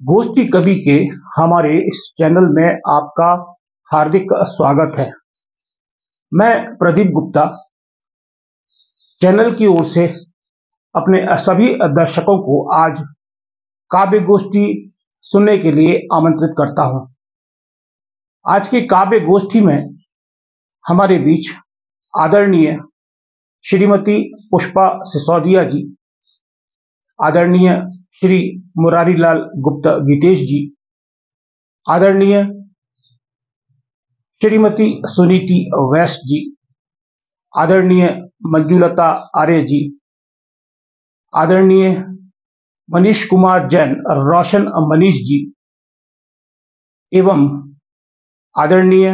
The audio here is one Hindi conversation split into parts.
गोष्ठी कवि के हमारे इस चैनल में आपका हार्दिक स्वागत है। मैं प्रदीप गुप्ता चैनल की ओर से अपने सभी दर्शकों को आज काव्य गोष्ठी सुनने के लिए आमंत्रित करता हूं। आज की काव्य गोष्ठी में हमारे बीच आदरणीय श्रीमती पुष्पा सिसोदिया जी, आदरणीय श्री मुरारीलाल गुप्ता गीतेश जी, आदरणीय श्रीमती सुनीति वैश्य जी, आदरणीय मंजुलता आर्य जी, आदरणीय मनीष कुमार जैन रोशन मनीष जी एवं आदरणीय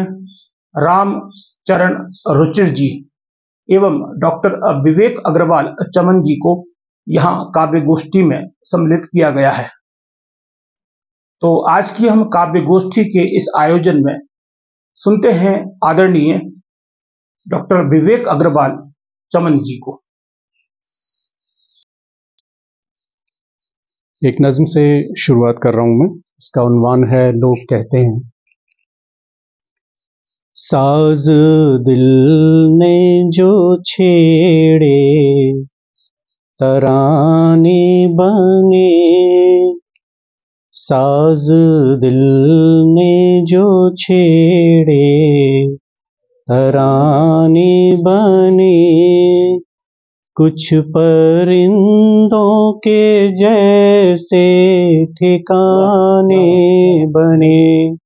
रामचरण रुचिर जी एवं डॉक्टर विवेक अग्रवाल चमन जी को यहाँ काव्य गोष्ठी में सम्मिलित किया गया है। तो आज की हम काव्य गोष्ठी के इस आयोजन में सुनते हैं आदरणीय डॉक्टर विवेक अग्रवाल चमन जी को। एक नज्म से शुरुआत कर रहा हूं मैं। इसका उन्वान है लोग कहते हैं। साज दिल ने जो छेड़े तराने बने, साज दिल ने जो छेड़े तराने बने, कुछ परिंदों के जैसे ठिकाने बने,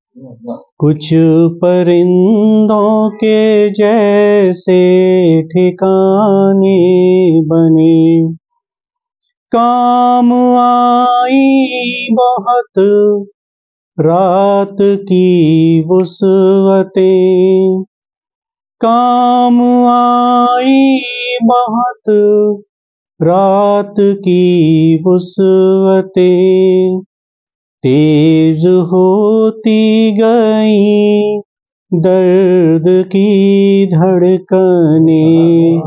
कुछ परिंदों के जैसे ठिकाने बने। काम आई बहुत रात की वुसअतें, काम आई बहुत रात की वुसअतें, तेज होती गई दर्द की धड़कनें,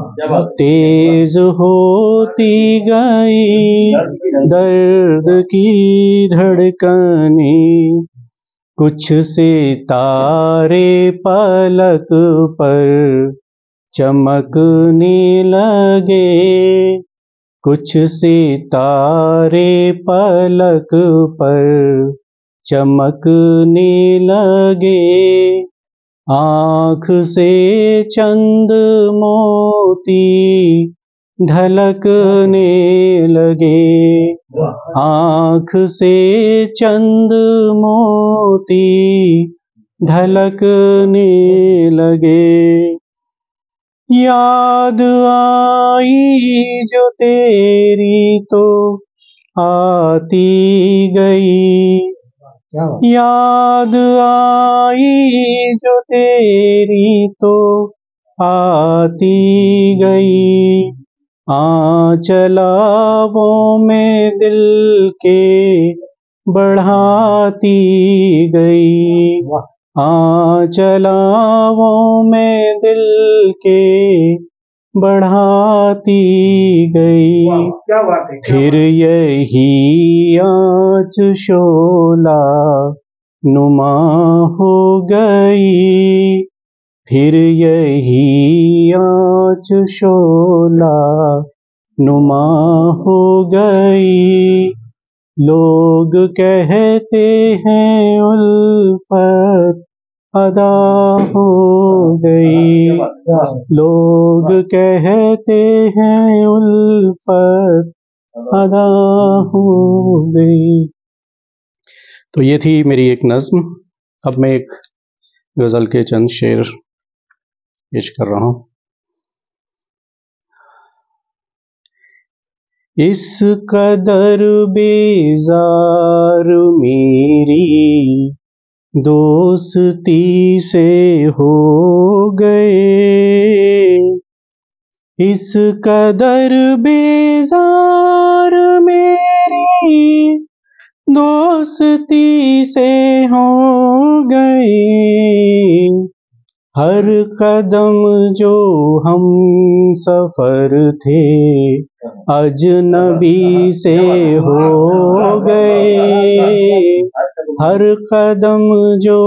तेज होती गई दर्द की धड़कनें, कुछ सितारे पलक पर चमकने लगे, कुछ सितारे पलक पर चमकने लगे, आँख से चंद मोती ढलकने लगे, आँख से चंद मोती ढलकने लगे। याद आई जो तेरी तो आती गई, याद आई जो तेरी तो आती गई, आंचलावों में दिल के बढ़ाती गई, आंचलावों में दिल के बढ़ाती गई। क्या बात है, फिर यही आँच शोला नुमा हो गई, फिर यही आँच शोला नुमा हो गई। लोग कहते हैं उल्फत अदा हो गई, लोग कहते हैं उल्फत अदा हो गई। तो ये थी मेरी एक नज्म। अब मैं एक गज़ल के चंद शेर पेश कर रहा हूँ। इस कदर बेजार मेरी दोस्ती से हो गए, इस कदर बेजार मेरी दोस्ती से हो गए, हर कदम जो हम सफर थे अजनबी से हो गए। हर कदम जो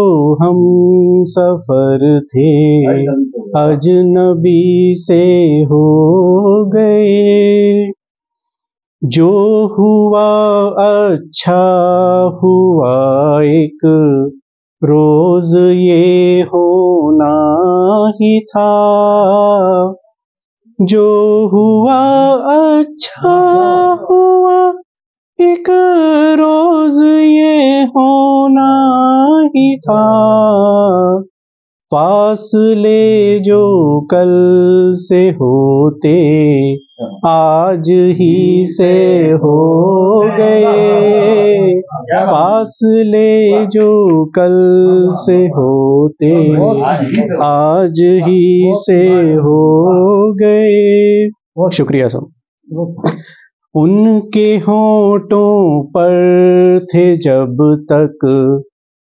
हम सफर थे अजनबी से हो गए। जो हुआ अच्छा हुआ एक रोज ये होना ही था। जो हुआ अच्छा हुआ एक रोज ये होना ही था। फासले जो कल से होते आज ही से हो गए। फासले जो कल से होते आज ही से हो गए। शुक्रिया साहब। उनके होठों पर थे जब तक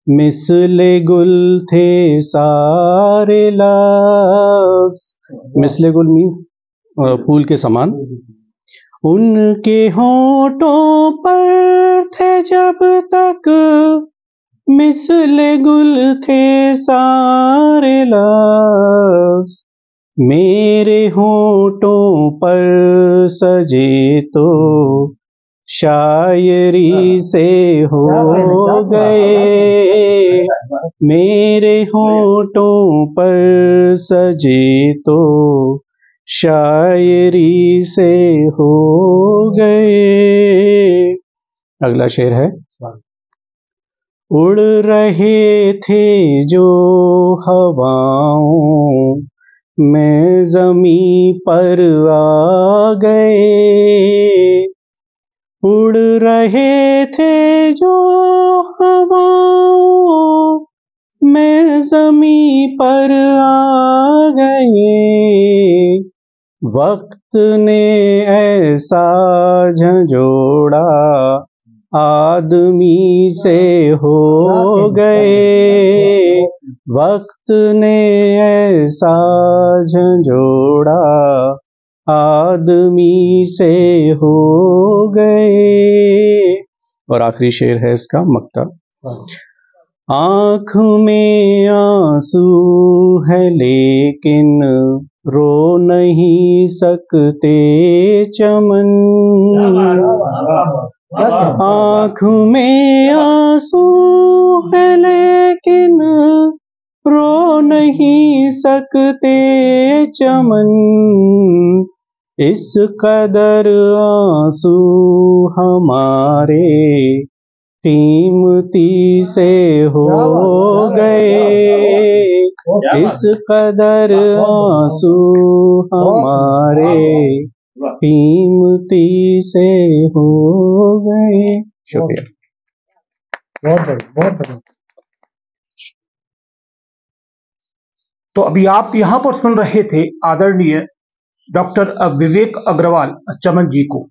मिसले गुल थे सारे लफ्ज़। मिसले गुल मीन फूल के समान। उनके होठों पर थे जब तक मिसले गुल थे सारे लफ्ज़। मेरे होठों पर सजे तो शायरी से हो गए। मेरे होठों पर सजे तो शायरी से हो गए। अगला शेर है। उड़ रहे थे जो हवाओं में ज़मीं पर आ गए। उड़ रहे थे जो हवाओं में ज़मीं पर आ गए। वक्त ने ऐसा झंझोड़ा आदमी से हो गए। वक्त ने ऐसा झंझोड़ा आदमी से हो गए। और आखिरी शेर है इसका मक्ता। आँख में आंसू है लेकिन रो नहीं सकते चमन। आँख में आंसू है लेकिन रो नहीं सकते चमन। इस कदर आंसू हमारे कीमती से हो गए। इस कदर आंसू हमारे कीमती से हो गए। शुक्रिया। बहुत बढ़िया। तो अभी आप यहाँ पर सुन रहे थे आदरणीय डॉक्टर विवेक अग्रवाल चमन जी को।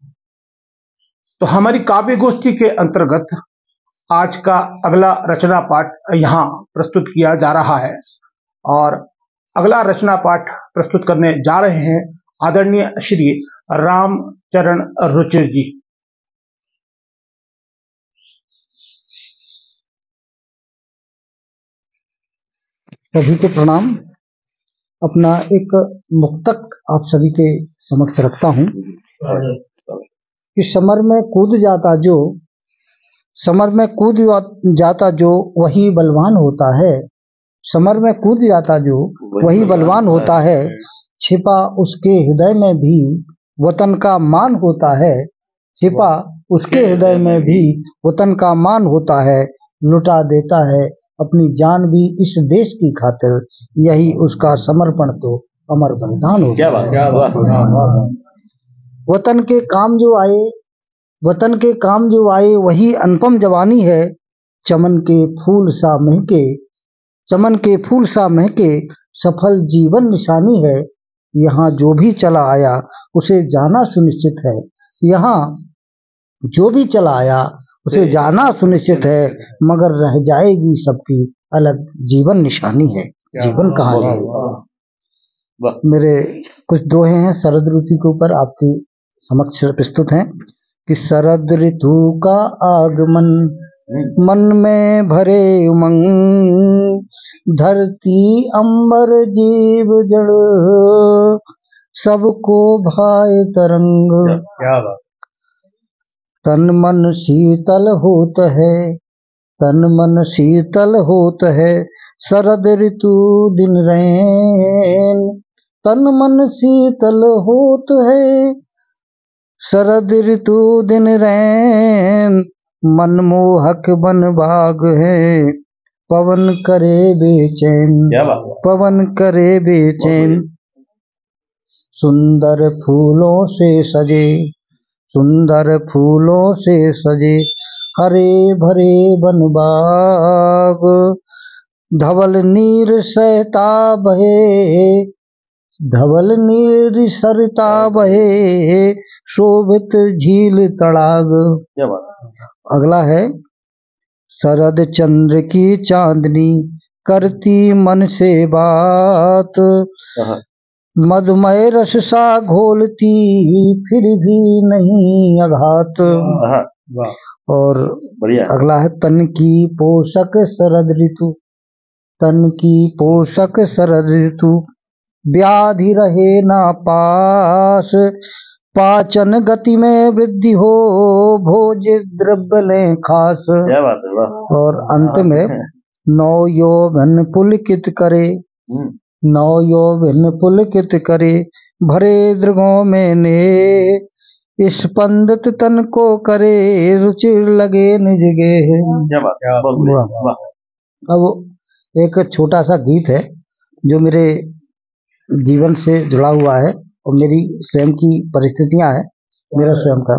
तो हमारी काव्य गोष्ठी के अंतर्गत आज का अगला रचना पाठ यहाँ प्रस्तुत किया जा रहा है और अगला रचना पाठ प्रस्तुत करने जा रहे हैं आदरणीय श्री रामचरण रुचिर जी। सभी को प्रणाम। अपना एक मुक्तक आप सभी के समक्ष रखता हूँ कि समर में कूद जाता जो वही बलवान होता है। समर में कूद जाता जो वही बलवान होता है। छिपा उसके हृदय में भी वतन का मान होता है। छिपा उसके हृदय में भी वतन का मान होता है। लुटा देता है अपनी जान भी इस देश की खातिर। यही उसका समर्पण तो अमर बलिदान होता है। क्या बात। वतन के काम जो आए वही अनुपम जवानी है। चमन के फूल सा महके सफल जीवन निशानी है। यहाँ जो भी चला आया उसे जाना सुनिश्चित है। यहाँ जो भी चला आया उसे जाना सुनिश्चित है। मगर रह जाएगी सबकी अलग जीवन निशानी है, जीवन कहानी है। मेरे कुछ दोहे हैं शरद ऋतु के ऊपर आपके समक्ष प्रस्तुत हैं। कि शरद ऋतु का आगमन मन में भरे उमंग, धरती अंबर जीव जड़ सबको भाए तरंग। क्या बात। तन मन शीतल होत है, तन मन शीतल होत है, शरद ऋतु दिन रैन। तन मन शीतल होत है, शरद ऋतु दिन रैन। मनमोहक वन बाग है, पवन करे बेचैन, क्या बात है। पवन करे बेचैन। सुंदर फूलों से सजे, सुंदर फूलों से सजे, हरे भरे वन बाग। धवल नीर सहता बहे, धवल नीर सरता बहे, शोभित झील तड़ाग। क्या बात। अगला है, शरद चंद्र की चांदनी करती मन से बात, मधुमय रस सा घोलती फिर भी नहीं आघात। और बढ़िया। अगला है, तन की पोषक शरद ऋतु, तन की पोषक शरद ऋतु, व्याधि रहे ना पास, पाचन गति में वृद्धि हो, भोज द्रव्य लें खास। क्या बात है। वाह। और अंत में, नौ यौवन पुलकित करे, नौ यौवन पुलकित करे, भरे दृगों में ने, स्पंदित तन को करे, रुचिर लगे निज गेह। क्या बात है। वाह। अब एक छोटा सा गीत है जो मेरे जीवन से जुड़ा हुआ है और मेरी स्वयं की परिस्थितियां हैं, मेरा स्वयं का,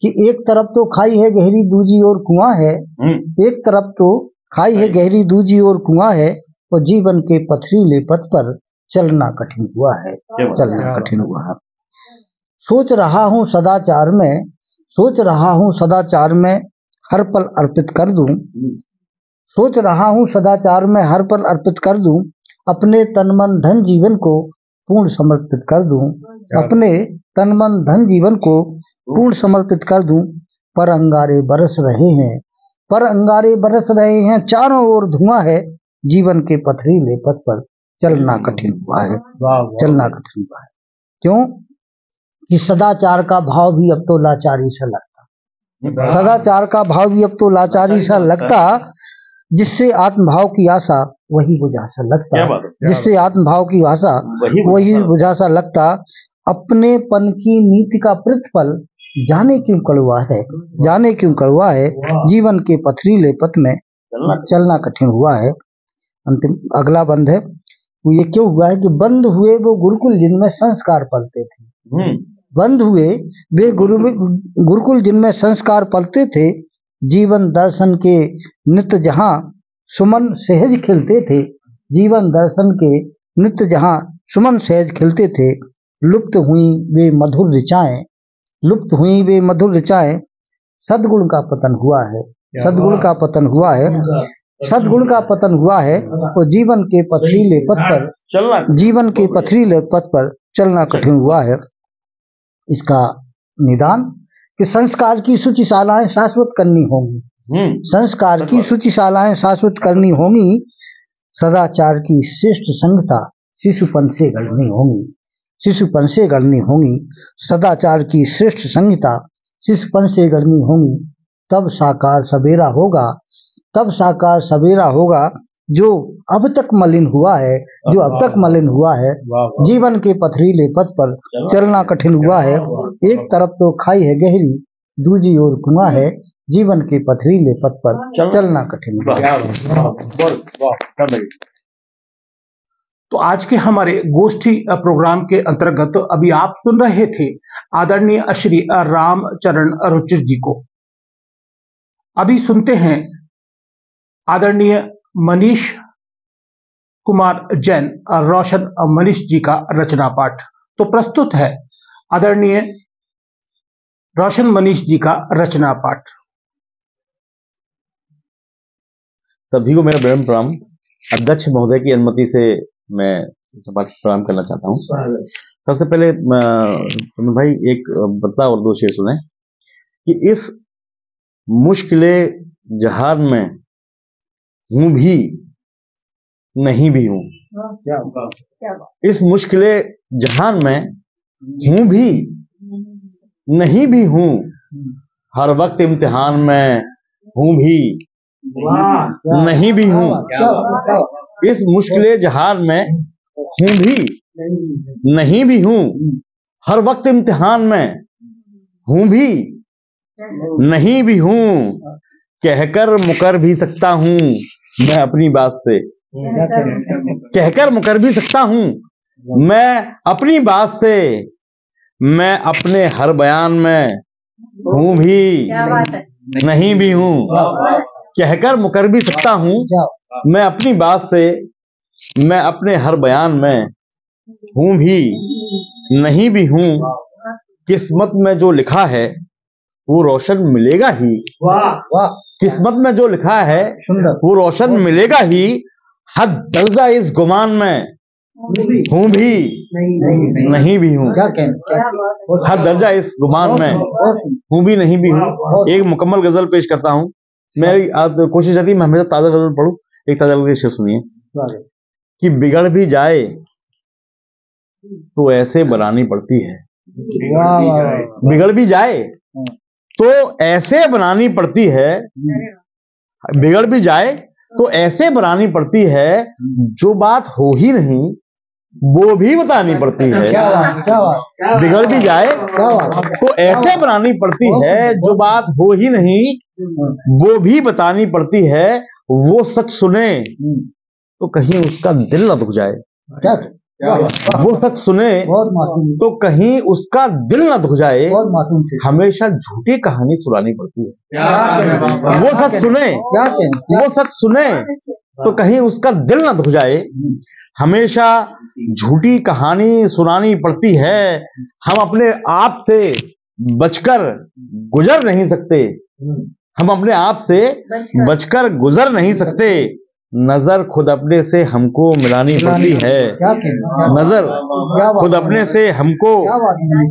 कि एक तरफ तो खाई है गहरी दूजी और कुआं है, एक तरफ तो खाई है गहरी दूजी और कुआं है, और जीवन के पथरीले पथ पर चलना कठिन हुआ है, चलना कठिन हुआ है। सोच रहा हूँ सदाचार में, सोच रहा हूँ सदाचार में हर पल अर्पित कर दूं, सोच रहा हूँ सदाचार में हर पल अर्पित कर दूं, अपने तन मन धन जीवन को पूर्ण समर्पित कर दूं, अपने तन मन धन जीवन को पूर्ण समर्पित कर दूं। पर अंगारे बरस रहे हैं, पर अंगारे बरस रहे हैं, चारों ओर धुआं है, जीवन के पथरीले पथ पर चलना कठिन हुआ है, चलना कठिन हुआ है। क्यों कि सदाचार का भाव भी अब तो लाचारी सा लगता, सदाचार का भाव भी अब तो लाचारी सा लगता, जिससे आत्मभाव की आशा वही बुझा सा लगता, जिससे आत्मभाव की आशा वही बुझा सा लगता। अपने पन की नीति का प्रतिफल जाने क्यों कड़वा है, जाने क्यों कड़वा है, जीवन के पथरीले पथ में चलना कठिन हुआ है। अंतिम अगला बंद है, वो ये क्यों हुआ है कि बंद हुए वो गुरुकुल जिनमें संस्कार पलते थे, बंद हुए वे गुरुकुल जिनमें संस्कार पलते थे, जीवन दर्शन के नित्य जहां सुमन सहज खिलते थे, जीवन दर्शन के नित्य जहां सुमन सहज खिलते थे। लुप्त हुई वे मधुर ऋचाएं, लुप्त हुई वे मधुर ऋचाएं, सद्गुण का पतन हुआ है, सद्गुण का पतन हुआ है, सद्गुण का पतन हुआ है, और जीवन के पथरीले पथ पर चलना, जीवन के पथरीले पथ पर चलना कठिन हुआ है। इसका निदान कि संस्कार की शुचिशालाएं शाश्वत करनी होंगी, संस्कार की शुचिशालाएं शाश्वत करनी होंगी, सदाचार की श्रेष्ठ संगता शिशुपन से गढ़नी होंगी, शिशुपन से गढ़नी होंगी, सदाचार की श्रेष्ठ संगता शिशुपन से गढ़नी होंगी। तब साकार सवेरा होगा, तब साकार सवेरा होगा, जो अब तक मलिन हुआ है, जो अब तक मलिन हुआ है, जीवन के पथरीले पथ पर चलना कठिन हुआ है। एक तरफ तो खाई है गहरी, दूजी ओर कुआं है, जीवन के पथरीले पथ पर चलना कठिन हुआ है। तो आज के हमारे गोष्ठी प्रोग्राम के अंतर्गत अभी आप सुन रहे थे आदरणीय श्री रामचरण रुचिर जी को। अभी सुनते हैं आदरणीय मनीष कुमार जैन, रोशन मनीष जी का रचना पाठ। तो प्रस्तुत है आदरणीय रोशन मनीष जी का रचना पाठ। सभी को मेरा विनम्र प्रणाम। अध्यक्ष महोदय की अनुमति से मैं पाठ प्रणाम करना चाहता हूँ। सबसे पहले भाई एक बता और दो शेर सुने कि इस मुश्किले जहान में हूं भी नहीं भी हूं। इस मुश्किले जहान में हूं भी नहीं भी हूं, हर वक्त इम्तिहान में हूं भी नहीं भी हूं। इस मुश्किले जहान में हूं भी नहीं भी हूं, हर वक्त इम्तिहान में हूं भी नहीं भी हूं। कहकर मुकर भी सकता हूं मैं अपनी बात से, कहकर मुकर भी सकता हूं मैं अपनी बात से। मैं अपने हर बयान में हूं भी नहीं भी हूं। कहकर मुकर भी सकता हूं मैं अपनी बात से, मैं अपने हर बयान में हूं भी नहीं भी हूं। किस्मत में जो लिखा है वो रोशन मिलेगा ही। किस्मत में जो लिखा है वो रोशन मिलेगा ही। हद दर्जा इस गुमान में हूं भी नहीं भी हूं। हद दर्जा इस गुमान में हूं भी नहीं भी हूं। एक मुकम्मल गजल पेश करता हूं। मेरी कोशिश रहती है मैं हमेशा ताजा गजल पढ़ूं। एक ताजा गजल शेर सुनिए कि बिगड़ भी जाए तो ऐसे बनानी पड़ती है। बिगड़ भी जाए तो ऐसे बनानी पड़ती है। बिगड़ भी जाए तो ऐसे बनानी पड़ती है, जो बात हो ही नहीं वो भी बतानी पड़ती है। बिगड़ भी जाए तो ऐसे बनानी पड़ती है, जो बात हो ही नहीं वो भी बतानी पड़ती है। वो सच सुने तो कहीं उसका दिल न दुख जाए। वो सच सुने तो कहीं उसका दिल न दुख जाए। हमेशा झूठी कहानी सुनानी पड़ती है। वो सच सुने, वो सच सुने तो कहीं उसका दिल न दुख जाए। हमेशा झूठी कहानी सुनानी पड़ती है। हम अपने आप से बचकर गुजर नहीं सकते। हम अपने आप से बचकर गुजर नहीं सकते। नजर खुद अपने से हमको मिलानी पड़ती है। नजर खुद अपने से हमको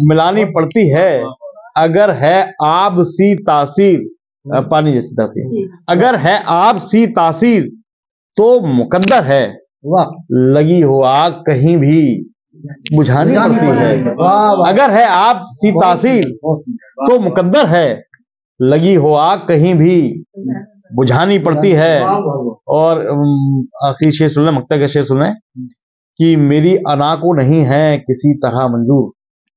मिलानी पड़ती है। अगर है आब सी तासीर, पानी जैसी तासीर, अगर है आब सी तासीर तो मुकद्दर है। लगी हो आग कहीं भी बुझानी पड़ती है। अगर है आब सी तासीर तो मुकद्दर है। लगी हो आग कहीं भी बुझानी पड़ती है। और आखिरी शेर सुने, मक्ता का शेर सुने कि मेरी अना को नहीं है किसी तरह मंजूर,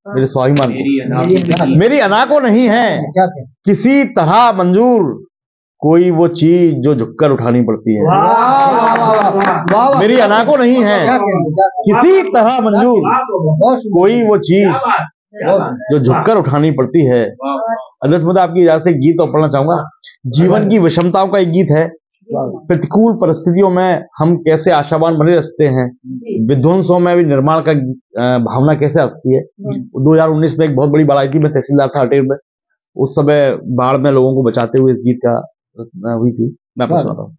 मेरे स्वाभिमान को, मेरी अना को नहीं है किसी तरह मंजूर, कोई वो चीज जो झुककर उठानी पड़ती है। मेरी अना को नहीं है किसी तरह मंजूर, कोई वो चीज जो झुककर उठानी पड़ती है। अध्यक्ष महोदय, आपकी इजाजत से गीत और पढ़ना चाहूंगा। जीवन की विषमताओं का एक गीत है। प्रतिकूल परिस्थितियों में हम कैसे आशावान बने रह सकते हैं, विध्वंसों में भी निर्माण का भावना कैसे आ सकती है। 2019 में एक बहुत बड़ी बाढ़ आई थी, मैं तहसीलदार था अटेर में। उस समय बाढ़ में लोगों को बचाते हुए इस गीत का हुई थी। मैं आपको सुनाता हूँ।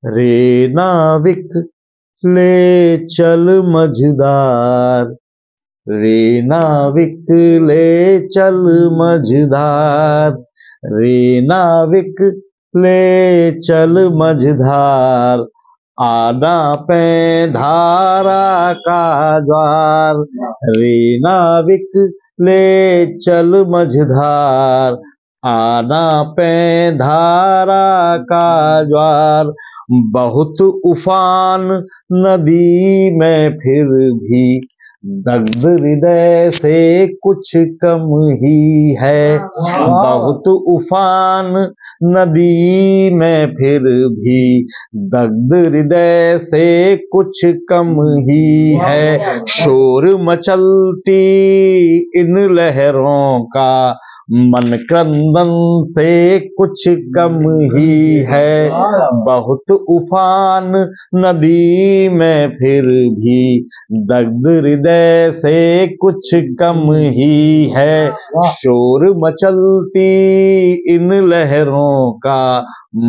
रे नाविक ले चल मझधार, रे नाविक ले चल मझधार, रे नाविक ले चल मझधार, आना पे धारा का ज्वार। रे नाविक ले चल मझधार, आना पे धारा का ज्वार। बहुत उफान नदी में फिर भी दग्ध हृदय से कुछ कम ही है। बहुत उफान नदी में फिर भी दग्ध हृदय से कुछ कम ही है। शोर मचलती इन लहरों का मन क्रंदन से कुछ कम ही है। बहुत उफान नदी में फिर भी दग्ध हृदय से कुछ कम ही है। शोर मचलती इन लहरों का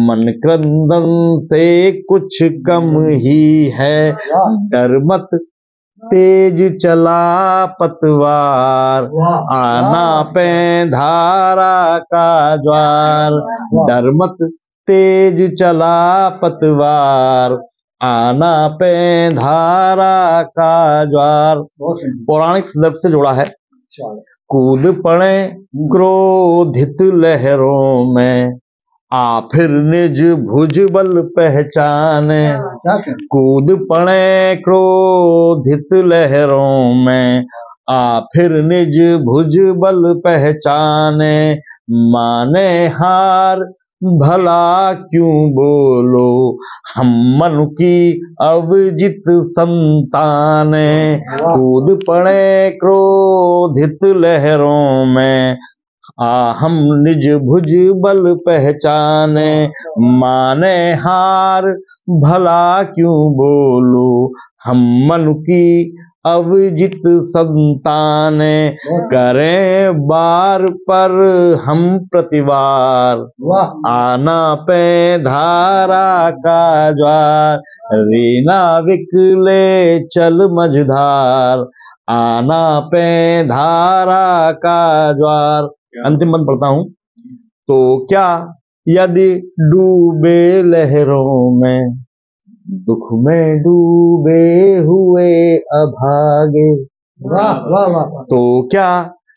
मन क्रंदन से कुछ कम ही है। डर मत तेज चला पतवार, आना पे धारा का ज्वार। डर मत तेज चला पतवार, आना पे धारा का ज्वार। पौराणिक संदर्भ से जोड़ा है। कूद पड़े क्रोधित लहरों में, आ फिर निज भुजबल पहचाने। कूद पड़े क्रोधित लहरों में, आ फिर निज भुजबल पहचाने। माने हार भला क्यों बोलो, हम मनु की अविजित संताने। कूद पड़े क्रोधित लहरों में, हम निज भुज बल पहचाने। माने हार भला क्यों बोलो, हम मनु की अविजित संताने। करें बार पर हम प्रतिवार, आना पे धारा का ज्वार। रीना विकले चल मझधार, आना पे धारा का ज्वार। अंतिम मंत्र पढ़ता हूं। तो क्या यदि डूबे लहरों में, दुख में डूबे हुए अभागे। तो क्या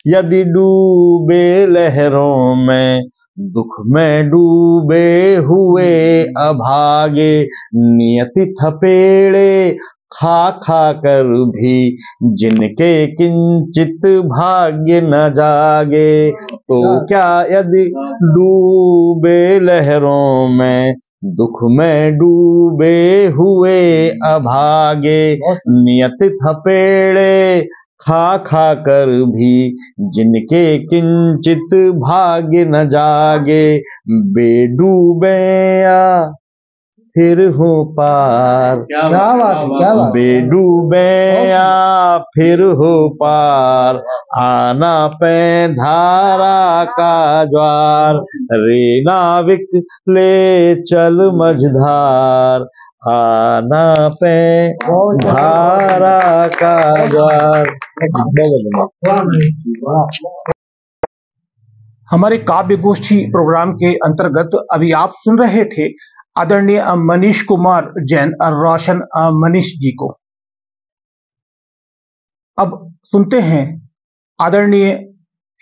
यदि डूबे लहरों में, दुख में डूबे हुए अभागे। नियति थपेड़े खा खा कर भी, जिनके किंचित भाग्य न जागे। तो क्या यदि डूबे लहरों में, दुख में डूबे हुए अभागे। नियत थपेड़े खा खा कर भी, जिनके किंचित भाग्य न जागे। बेडूबे या फिर हो पार, क्या बात है, क्या बात। बेडूबे या फिर हो पार, आना पे धारा का ज्वार। रे नाविक ले चल मझधार, आना पे धारा का ज्वार। हमारे काव्य गोष्ठी प्रोग्राम के अंतर्गत अभी आप सुन रहे थे आदरणीय मनीष कुमार जैन और रोशन मनीष जी को। अब सुनते हैं आदरणीय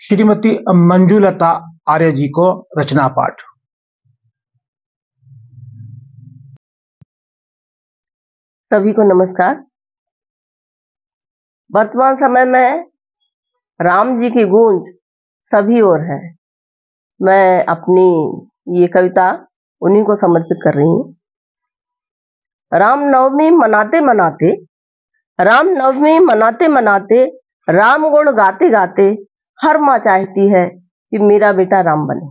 श्रीमती मंजुलता आर्य जी को रचना पाठ। सभी को नमस्कार। वर्तमान समय में राम जी की गूंज सभी ओर है। मैं अपनी ये कविता उन्हीं को समर्पित कर रही हूँ। रामनवमी मनाते मनाते, रामनवमी मनाते मनाते, राम गुण गाते गाते, हर माँ चाहती है कि मेरा बेटा राम बने।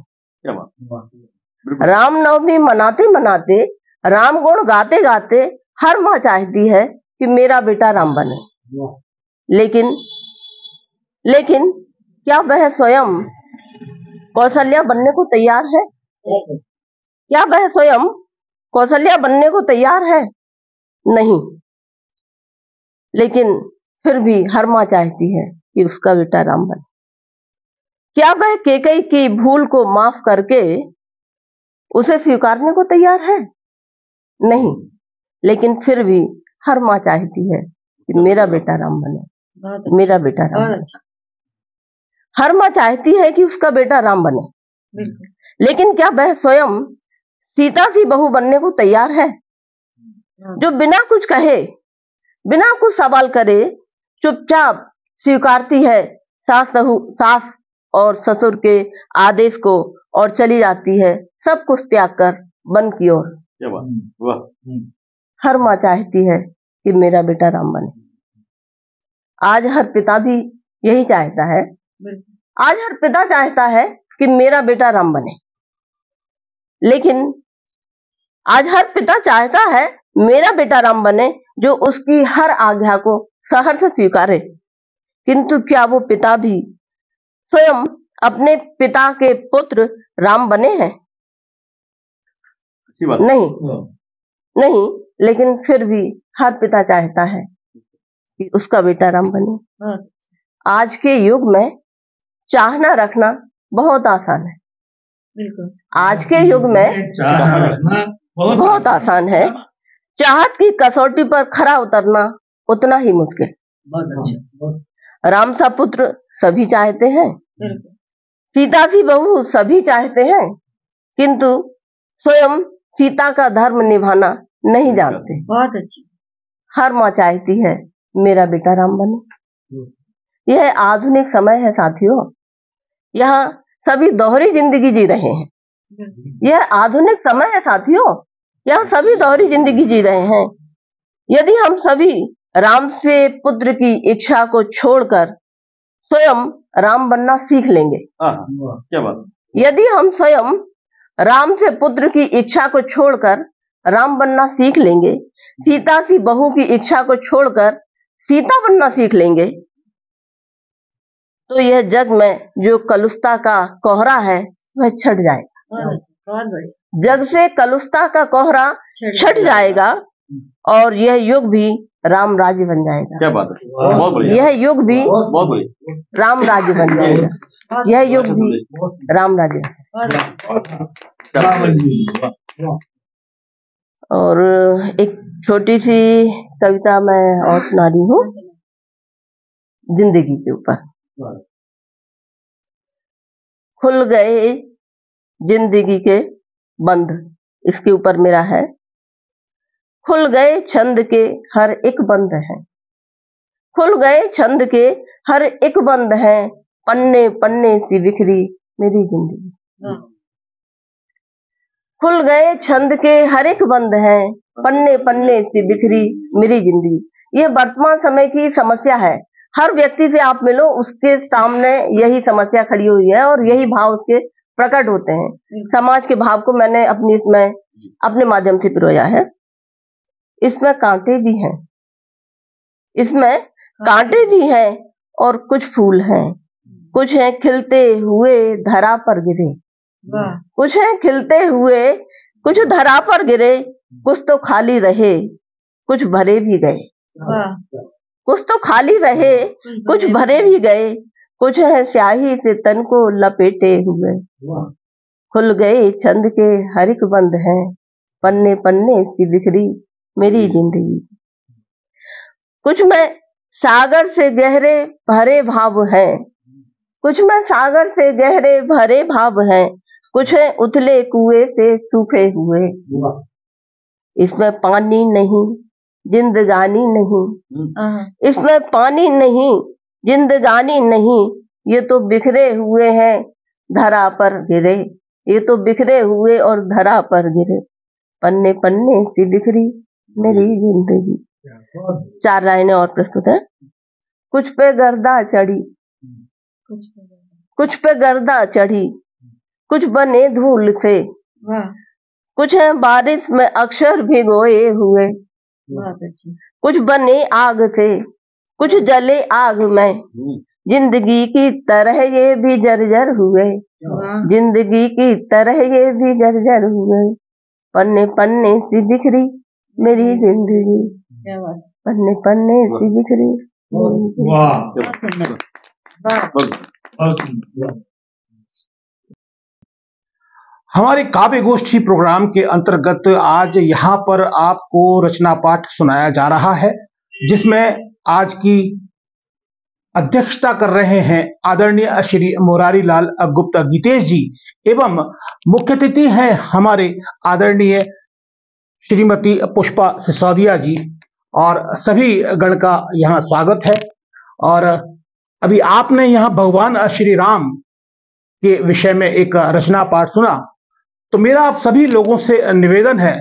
रामनवमी मनाते मनाते, राम गुण गाते गाते, हर माँ चाहती है कि मेरा बेटा राम बने। लेकिन क्या वह स्वयं कौशल्या बनने को तैयार है? क्या वह स्वयं कौशल्या बनने को तैयार है? नहीं। लेकिन फिर भी हर माँ चाहती है कि उसका बेटा राम बने। क्या वह कैकेयी की भूल को माफ करके उसे स्वीकारने को तैयार है? नहीं। लेकिन फिर भी हर माँ चाहती है कि मेरा बेटा राम बने, मेरा बेटा राम बने। हर माँ चाहती है कि उसका बेटा राम बने। लेकिन क्या वह स्वयं सीता सी बहू बनने को तैयार है, जो बिना कुछ कहे, बिना कुछ सवाल करे, चुपचाप स्वीकारती है सास और ससुर के आदेश को और चली जाती है सब कुछ त्याग कर वन की ओर। हर माँ चाहती है कि मेरा बेटा राम बने। आज हर पिता भी यही चाहता है। आज हर पिता चाहता है कि मेरा बेटा राम बने। लेकिन आज हर पिता चाहता है मेरा बेटा राम बने, जो उसकी हर आज्ञा को सहर्ष स्वीकारे। किंतु क्या वो पिता भी स्वयं अपने पिता के पुत्र राम बने हैं? नहीं। लेकिन फिर भी हर पिता चाहता है कि उसका बेटा राम बने। आज के युग में चाहना रखना बहुत आसान है। बिल्कुल। आज के युग में बहुत आसान है। चाहत की कसौटी पर खरा उतरना उतना ही मुश्किल। राम सा पुत्र सभी चाहते हैं, सीता सी बहू सभी चाहते हैं, किंतु स्वयं सीता का धर्म निभाना नहीं जानते। बहुत अच्छी। हर माँ चाहती है मेरा बेटा राम बने। यह आधुनिक समय है साथियों। यहाँ सभी दोहरी जिंदगी जी रहे हैं। यह आधुनिक समय है साथियों। यहाँ सभी दोहरी जिंदगी जी रहे हैं। यदि हम सभी राम से पुत्र की इच्छा को छोड़कर स्वयं राम बनना सीख लेंगे, क्या बात। यदि हम स्वयं राम से पुत्र की इच्छा को छोड़कर राम बनना सीख लेंगे, सीता सी बहू की इच्छा को छोड़कर सीता बनना सीख लेंगे, तो यह जग में जो कलुषता का कोहरा है वह छट जाएगा। बहुत बढ़िया। जग से कलुषता का कोहरा छट जाएगा और यह युग भी राम राज्य बन जाएगा। क्या बात है, बहुत बढ़िया। यह युग भी बहुत बढ़िया। राम राज्य बन जाएगा। यह युग भी राम राज्य। और एक छोटी सी कविता मैं और सुना रही हूँ जिंदगी के ऊपर। खुल गए जिंदगी के बंध, इसके ऊपर मेरा है। खुल गए छंद के हर एक बंद है, खुल गए छंद के हर एक बंद है, पन्ने पन्ने सी बिखरी मेरी जिंदगी। खुल गए छंद के हर एक बंद है, पन्ने पन्ने सी बिखरी मेरी जिंदगी। ये वर्तमान समय की समस्या है। हर व्यक्ति से आप मिलो उसके सामने यही समस्या खड़ी हुई है और यही भाव उसके प्रकट होते हैं। समाज के भाव को मैंने अपने माध्यम से पिरोया है। इसमें कांटे भी हैं, इसमें कांटे भी हैं और कुछ फूल हैं। कुछ हैं खिलते हुए धरा पर गिरे, कुछ हैं खिलते हुए कुछ धरा पर गिरे, कुछ तो खाली रहे कुछ भरे भी गए, कुछ तो खाली रहे कुछ भरे भी गए, कुछ है स्याही से तन को लपेटे हुए। खुल गए छंद के हर एक बंद हैं, पन्ने पन्ने सी बिखरी मेरी जिंदगी। कुछ में सागर से गहरे भरे भाव हैं, कुछ में सागर से गहरे भरे भाव हैं, कुछ है उथले कुएं से सूखे हुए। इसमें पानी नहीं जिंदगानी नहीं, इसमें पानी नहीं जिंदगानी नहीं, ये तो बिखरे हुए हैं धरा पर गिरे, ये तो बिखरे हुए और धरा पर गिरे, पन्ने पन्ने सी बिखरी मेरी जिंदगी। 4 लाइनें और प्रस्तुत है। कुछ पे गर्दा चढ़ी, कुछ पे गर्दा चढ़ी, कुछ बने धूल से, कुछ है बारिश में अक्षर भिगोए हुए, कुछ बने आग से कुछ जले आग में, जिंदगी की तरह ये भी जर्जर हुए, जिंदगी की तरह ये भी जर्जर हुए, पन्ने पन्ने सी बिखरी मेरी जिंदगी, पन्ने पन्ने सी बिखरी। हमारे काव्य गोष्ठी प्रोग्राम के अंतर्गत आज यहाँ पर आपको रचना पाठ सुनाया जा रहा है, जिसमें आज की अध्यक्षता कर रहे हैं आदरणीय श्री मुरारी लाल गुप्ता गीतेश जी एवं मुख्य अतिथि हैं हमारे आदरणीय श्रीमती पुष्पा सिसोदिया जी और सभी गण का यहाँ स्वागत है। और अभी आपने यहाँ भगवान श्री राम के विषय में एक रचना पाठ सुना, तो मेरा आप सभी लोगों से निवेदन है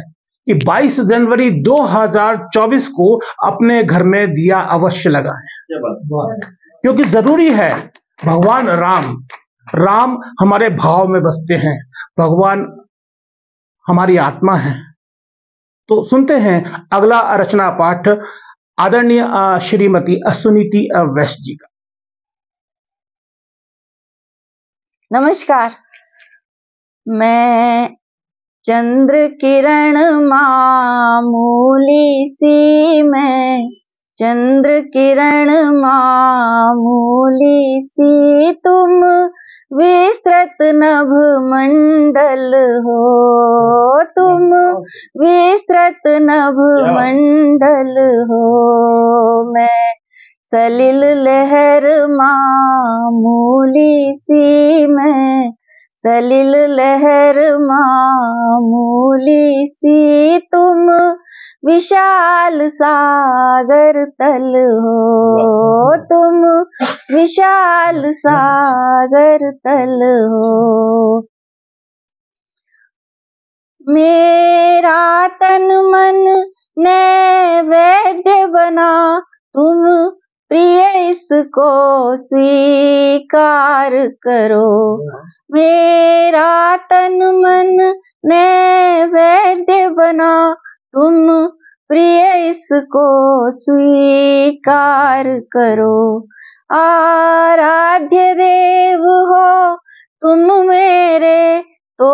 कि 22 जनवरी 2024 को अपने घर में दिया अवश्य लगाएं, क्योंकि जरूरी है। भगवान राम हमारे भाव में बसते हैं, भगवान हमारी आत्मा है। तो सुनते हैं अगला रचना पाठ आदरणीय श्रीमती सुनीति वेस्ट जी का। नमस्कार, मैं चंद्र किरण मामूली सी, मैं चंद्र किरण मामूली सी तुम, विस्तृत नभ मंडल हो तुम, विस्तृत नभ मंडल हो। मैं सलिल लहर मामूली सी, मैं सलिल लहर मामूली सी तुम, विशाल सागर तल हो तुम, विशाल सागर तल हो। मेरा तन मन नैवेद्य बना तुम, प्रिय इसको स्वीकार करो। मेरा तन मन नैवेद्य बना तुम, प्रिय इसको स्वीकार करो। आराध्य देव हो तुम मेरे, तो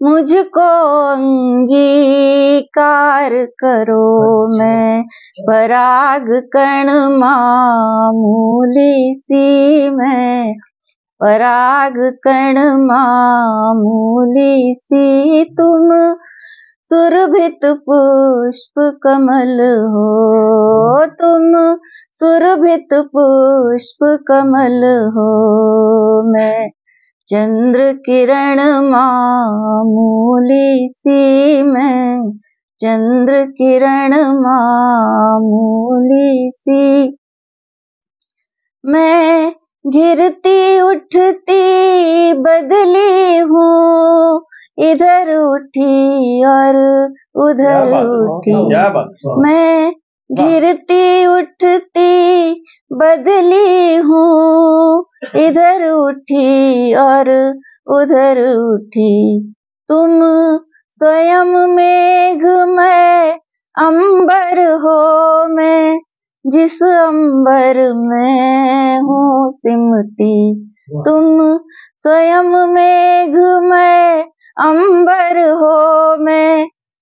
मुझको अंगीकार करो। मैं पराग कण मामूली सी, मैं पराग कण मामूली सी तुम, सुरभित पुष्प कमल हो तुम, सुरभित पुष्प कमल हो। मैं चंद्र किरण मामूली सी, मैं चंद्र किरण मामूली सी। मैं गिरती उठती बदली हूँ, इधर उठी और उधर उठी। मैं गिरती उठती बदली हूँ, इधर उठी और उधर उठी। तुम स्वयं मेघमय अंबर हो, मैं जिस अंबर में हूँ सिमटी। तुम स्वयं मेघमय अंबर हो, मैं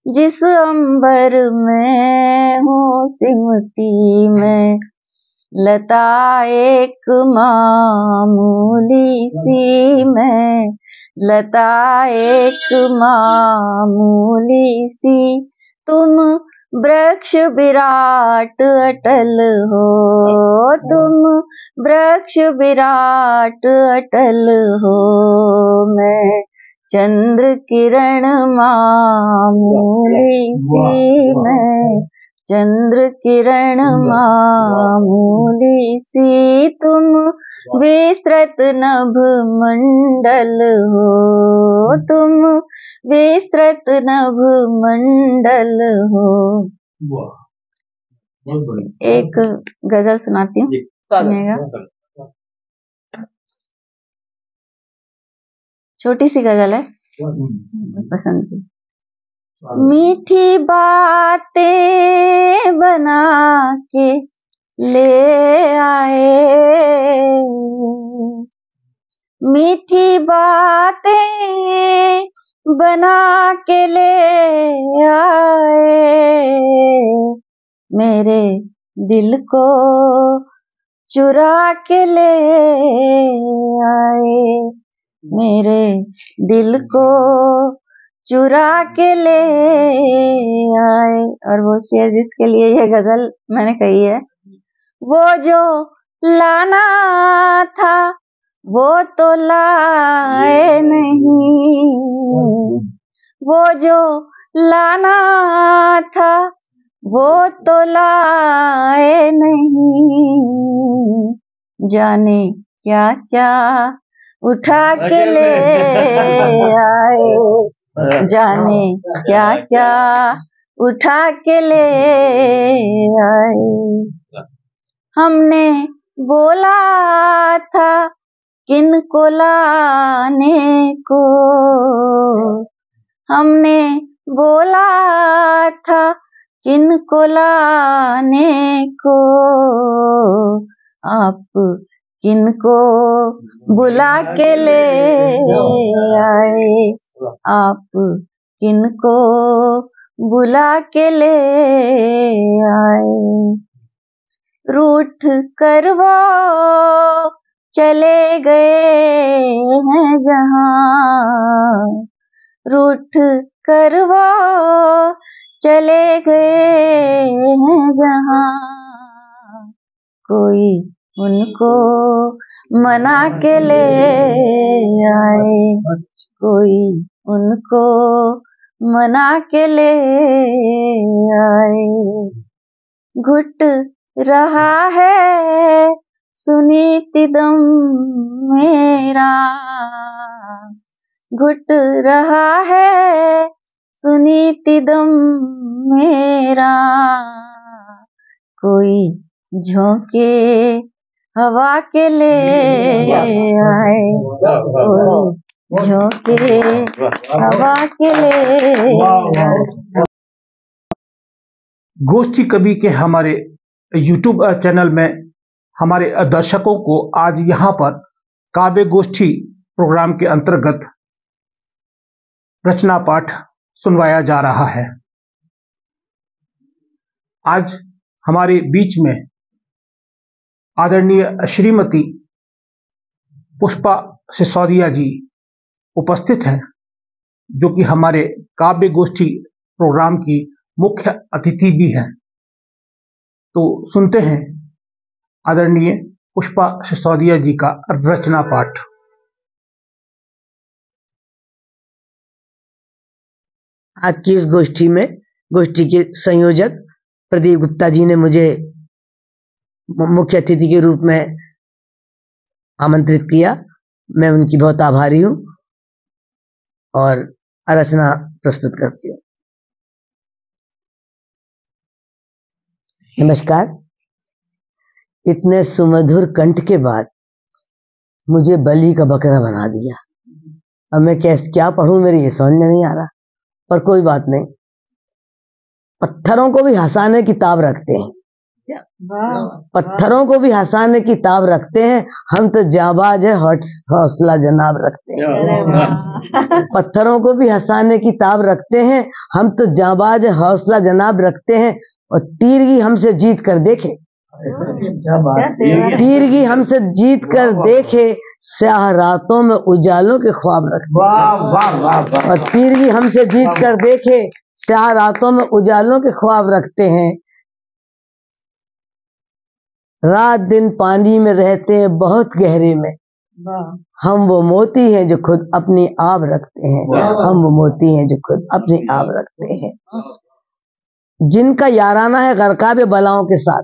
जिस अंबर में हूँ सिमटी। मैं लता एक मामूली सी, मैं लता एक मामूली सी तुम, वृक्ष विराट अटल हो तुम, वृक्ष विराट अटल हो। मैं चंद्र किरण मामूली सी, मैं चंद्र किरण मामूली सी तुम, विस्तृत नभ मंडल हो तुम, विस्तृत नभ मंडल हो। एक गजल सुनाती हूँ, सुनिएगा। छोटी सी गजल है, पसंद की। मीठी बातें बना के ले आए, मीठी बातें बना के ले आए, मेरे दिल को चुरा के ले आए, मेरे दिल को चुरा के ले आए। और वो शेर जिसके लिए ये गजल मैंने कही है, वो जो लाना था वो तो लाए नहीं, वो जो लाना था वो तो लाए नहीं, जाने क्या क्या उठा के ले आए, जाने क्या क्या उठा के ले आए। हमने बोला था किनको लाने को, हमने बोला था किनको लाने को, आप किनको बुला के ले आए, आप किनको बुला के ले आए। रूठ कर वो चले गए हैं जहां, रूठ कर वो चले गए हैं जहां, कोई उनको मना के ले आए, कोई उनको मना के ले आए। घुट रहा है सुनीति दम मेरा, घुट रहा है सुनीति दम मेरा, कोई झोंके हवा के ले आए, कोई झोंके हवा के ले आए। गोष्ठी कवि के हमारे YouTube चैनल में हमारे दर्शकों को आज यहाँ पर काव्य गोष्ठी प्रोग्राम के अंतर्गत रचना पाठ सुनवाया जा रहा है। आज हमारे बीच में आदरणीय श्रीमती पुष्पा सिसोदिया जी उपस्थित हैं, जो कि हमारे काव्य गोष्ठी प्रोग्राम की मुख्य अतिथि भी हैं। तो सुनते हैं आदरणीय पुष्पा सिसोदिया जी का रचना पाठ। आज की इस गोष्ठी में गोष्ठी के संयोजक प्रदीप गुप्ता जी ने मुझे मुख्य अतिथि के रूप में आमंत्रित किया। मैं उनकी बहुत आभारी हूं और रचना प्रस्तुत करती हूँ। नमस्कार। इतने सुमधुर कंठ के बाद मुझे बलि का बकरा बना दिया। अब मैं क्या पढ़ूं, मेरी ये समझ में नहीं आ रहा, पर कोई बात नहीं। पत्थरों को भी हंसाने की ताब रखते हैं, पत्थरों को भी हंसाने की ताब रखते हैं, हम तो जाबाज है हौसला जनाब रखते हैं। पत्थरों को भी हंसाने की ताब रखते हैं, हम तो जाबाज है हौसला जनाब रखते हैं। और तीरगी हमसे जीत कर देखे, तीरगी हमसे जीत कर देखे, स्याह रातों में उजालों के ख्वाब रखते हैं। और तीरगी हमसे जीत कर देखे, स्याह रातों में उजालों के ख्वाब रखते हैं। रात दिन पानी में रहते हैं बहुत गहरे में, हम वो मोती हैं जो खुद अपनी आब रखते हैं, हम वो मोती हैं जो खुद अपनी आब रखते हैं। जिनका याराना है गरकाब बलाओं के साथ,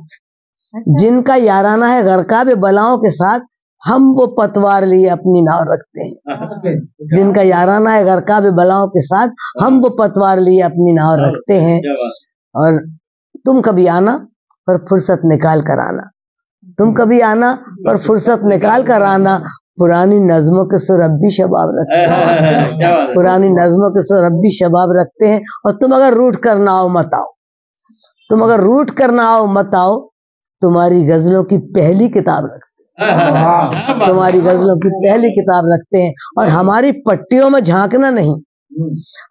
जिनका याराना है गरकाब बलाओं के साथ, हम वो पतवार लिए अपनी नाव रखते हैं। जिनका याराना है गरकाब बलाओं के साथ, हम वो पतवार लिए अपनी नाव रखते हैं। और तुम कभी आना पर फुर्सत निकाल कर आना, तुम कभी आना पर फुर्सत निकाल कर आना। पुरानी नज़मों के सुर अब भी शबाब रखते हैं, पुरानी नज़मों के सुर अब भी शबाब रखते हैं। और तुम अगर रूठ कर ना आओ मत आओ, तुम अगर रूठ कर ना आओ मत आओ, तुम्हारी गजलों की पहली किताब रखते हैं, तुम्हारी गजलों की पहली किताब रखते हैं। और हमारी पट्टियों में झांकना नहीं,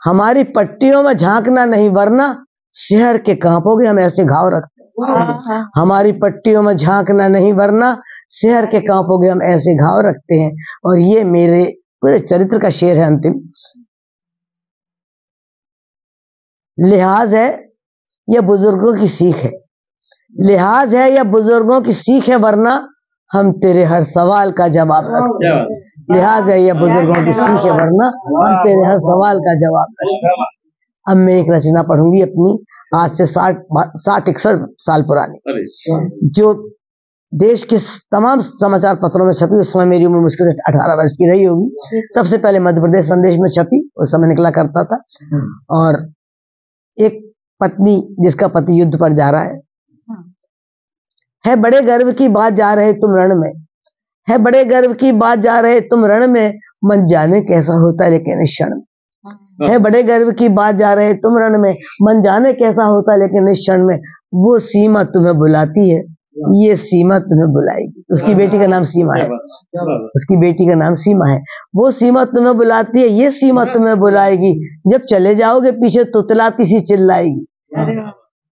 हमारी पट्टियों में झांकना नहीं, वरना शहर के कांपोगे, हम ऐसे घाव रखते हैं। हमारी पट्टियों में झांकना नहीं, वरना शहर के कांपोगे, हम ऐसे घाव रखते हैं। और ये मेरे पूरे चरित्र का शेर है अंतिम। लिहाज है यह बुजुर्गों की सीख है, लिहाज है या बुजुर्गों की सीख है, वरना हम तेरे हर सवाल का जवाब रखते हैं। लिहाज है या बुजुर्गों की सीख है, वरना हम तेरे हर सवाल का जवाब रखते हैं। अब मैं एक रचना पढ़ूंगी अपनी, आज से 60-61 साल पुरानी, जो देश के तमाम समाचार पत्रों में छपी। उस समय मेरी उम्र मुश्किल से 18 वर्ष की रही होगी। सबसे पहले मध्य प्रदेश संदेश में छपी, उस समय निकला करता था। और एक पत्नी जिसका पति युद्ध पर जा रहा है बड़े गर्व की बात जा रहे तुम रण में, है बड़े गर्व की बात जा रहे तुम रण में, मन जाने कैसा होता है लेकिन इस क्षण में। है बड़े गर्व की बात जा रहे तुम रण में, मन जाने कैसा होता है लेकिन इस क्षण में। वो सीमा तुम्हें बुलाती है, ये सीमा तुम्हें बुलाएगी। उसकी बेटी का नाम सीमा है, उसकी बेटी का नाम सीमा है। वो सीमा तुम्हें बुलाती है, ये सीमा तुम्हें बुलाएगी। जब चले जाओगे पीछे तुतलाती सी चिल्लाएगी,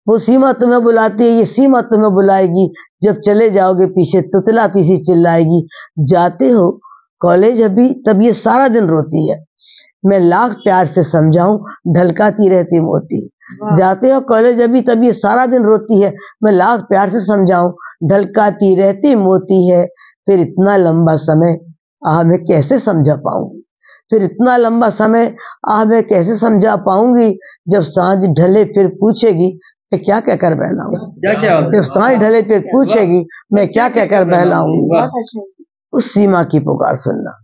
वो सीमा तुम्हें बुलाती है, ये सीमा तुम्हें बुलाएगी, जब चले जाओगे पीछे तुतलाती सी चिल्लाएगी। जाते हो कॉलेज अभी, तब ये सारा दिन रोती है, मैं लाख प्यार से समझाऊं, ढलकाती रहती मोती। जाते हो कॉलेज अभी, तब ये सारा दिन रोती है, मैं लाख प्यार से समझाऊं, ढलकाती रहती मोती है। फिर इतना लंबा समय मैं कैसे समझा पाऊंगी, फिर इतना लंबा समय मैं कैसे समझा पाऊंगी। जब सांझ ढले फिर पूछेगी मैं क्या क्या कर बहलाऊं, जब सांझ ढले फिर पूछेगी मैं क्या क्या कर बहलाऊं। उस सीमा की पुकार सुनना,